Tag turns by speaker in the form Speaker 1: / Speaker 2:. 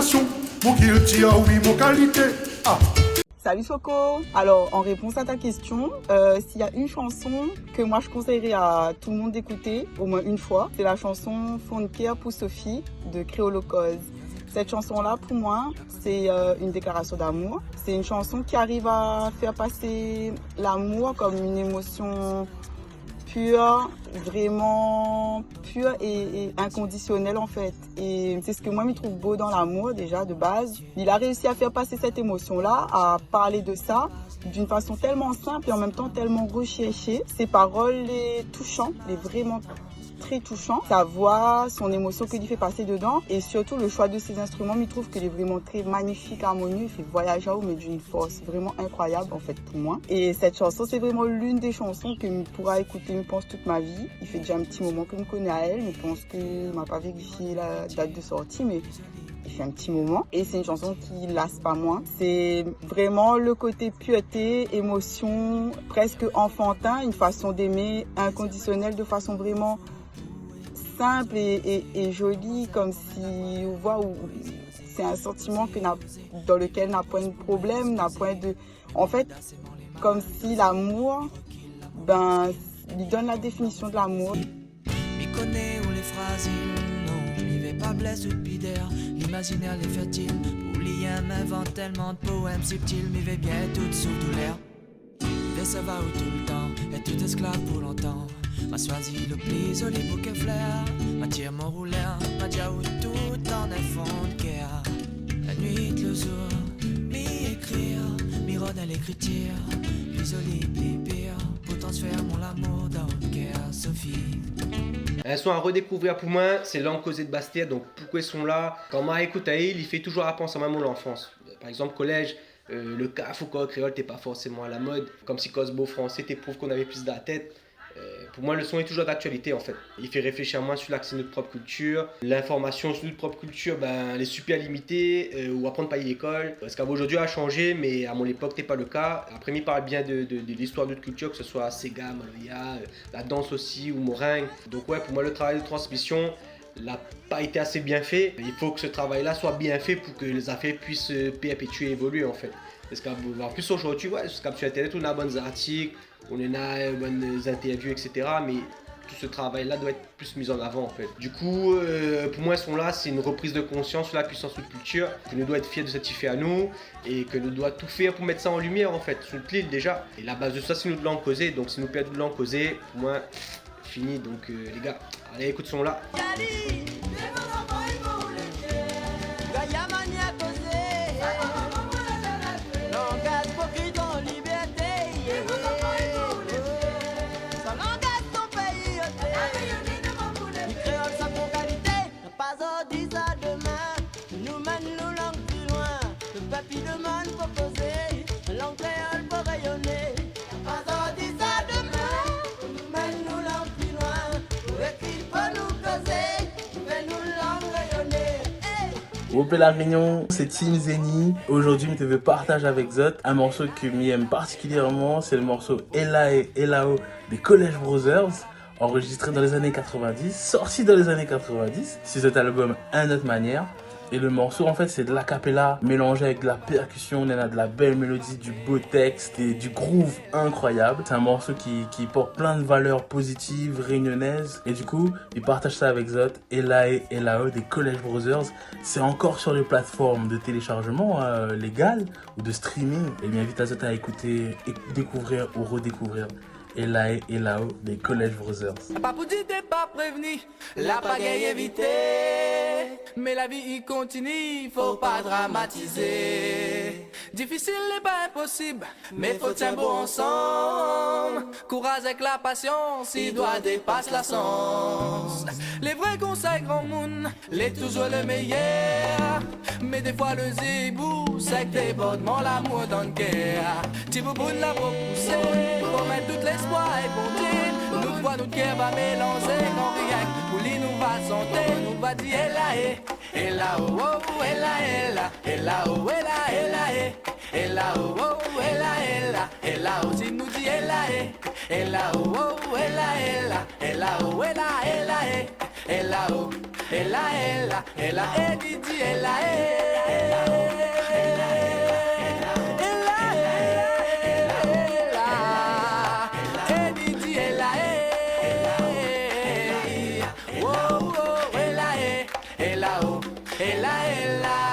Speaker 1: nation. Mon guilty, ah oui, mon qualité. Ah.
Speaker 2: Salut Choco. Alors, en réponse à ta question, s'il y a une chanson que moi je conseillerais à tout le monde d'écouter, au moins une fois, c'est la chanson Phone Care pour Sophie de Créolocause. Cette chanson-là, pour moi, c'est une déclaration d'amour. C'est une chanson qui arrive à faire passer l'amour comme une émotion pure, vraiment pure et inconditionnelle en fait. Et c'est ce que moi je trouve beau dans l'amour déjà de base. Il a réussi à faire passer cette émotion-là, à parler de ça d'une façon tellement simple et en même temps tellement recherchée. Ses paroles les touchantes, les vraiment très touchant. Sa voix, son émotion que lui fait passer dedans et surtout le choix de ses instruments, je trouve qu'il est vraiment très magnifique, harmonieux. Il fait voyager mais d'une force vraiment incroyable en fait pour moi. Et cette chanson, c'est vraiment l'une des chansons que je pourrais écouter, je pense, toute ma vie. Il fait déjà un petit moment que je connais à elle. Je pense que je n'ai pas vérifié la date de sortie, mais il fait un petit moment. Et c'est une chanson qui lasse pas moins. C'est vraiment le côté pureté, émotion, presque enfantin, une façon d'aimer inconditionnelle de façon vraiment simple et jolie, comme si on voit où c'est un sentiment dans lequel n'a point de problème, n'a point de... En fait, comme si l'amour, lui donne la définition de l'amour.
Speaker 3: M'y connaît où les phrases, non, m'y vais pas blesse ou pidère, l'imaginaire les fertile, oublier m'invente tellement de poèmes subtils, m'y vais bien tout sous tout l'air. Dès ça va où tout le temps, et tout esclave pour longtemps. M'a choisi le plus joli bouquet fleurs, m'a tiré mon rouleur, m'a dit où tout en un fond de guerre. La nuit, le jour, m'y écrire, m'y rôde à l'écriture, plus joli, plus pire, pour transférer mon amour dans le cœur, Sophie.
Speaker 4: Un son à redécouvrir pour moi, c'est Langue causée de Bastille, donc pourquoi ils sont là. Quand moi écoute à il fait toujours penser à ma l'enfance. Par exemple, collège, le CAF ou quoi, créole, t'es pas forcément à la mode. Comme si Cosmo français, t'éprouves qu'on avait plus de la tête. Pour moi, le son est toujours d'actualité en fait. Il fait réfléchir moins sur l'accès de notre propre culture. L'information sur notre propre culture, elle est super limitée, ou apprendre par l'école. Parce qu'aujourd'hui, a changé, mais à mon époque, c'était pas le cas. Après, il parle bien de l'histoire de notre culture, que ce soit Sega, Maloya, la danse aussi, ou Moringue. Donc ouais, pour moi, le travail de transmission n'a pas été assez bien fait. Il faut que ce travail-là soit bien fait pour que les affaires puissent perpétuer et évoluer en fait. Parce qu'en plus aujourd'hui, ouais, sur Internet, on a de bons articles, on a bonnes interviews, etc. Mais tout ce travail-là doit être plus mis en avant en fait. Du coup, pour moi, ce son-là, c'est une reprise de conscience sur la puissance de notre culture, que nous doit être fiers de ce qui fait à nous et que nous doit tout faire pour mettre ça en lumière en fait, sur notre île déjà. Et la base de ça, c'est nous de langue causée. Donc si nous perdons de langue causée, pour moi, fini. Donc les gars, allez, écoute ce son-là.
Speaker 5: Wopé la Réunion, c'est Team Zeni. Aujourd'hui, je te partage avec Zot un morceau que j'aime particulièrement. C'est le morceau Ella et Elao des College Brothers, enregistré dans les années 90, sorti dans les années 90. C'est cet album Un autre manière. Et le morceau, en fait, c'est de l'acapella mélangé avec de la percussion. On a de la belle mélodie, du beau texte et du groove incroyable. C'est un morceau qui porte plein de valeurs positives, réunionnaises. Et du coup, il partage ça avec Zot, Ella et Elao des College Brothers. C'est encore sur les plateformes de téléchargement légales ou de streaming. Et il m'invite à Zot à écouter, découvrir ou redécouvrir Ella et Elao des College Brothers.
Speaker 3: Pas pour dire t'es pas prévenu, la pagaille évitée. Mais la vie il continue, faut pas dramatiser. Difficile n'est pas impossible, mais faut tenir bon ensemble. Courage avec la patience, il doit dépasser la sens. Les vrais conseils grand monde, les toujours le meilleur. Mais des fois le zébou, c'est que débordement l'amour dans le cœur. Tu veux bout de la repousser, pour mettre tout l'espoir et pour dire. Nous voit notre cœur va mélanger quand rien. Pour lui nous va santé, nous va dire elle là, oh, oh, elle là, oh, elle là, oh, oh, elle là, oh, si nous dit elle là, oh, oh, elle là, oh, elle là, oh. ella, ella, ella, eh, Didi, ella, ella, eh, Didi, ella, oh, oh, ella, oh, ella,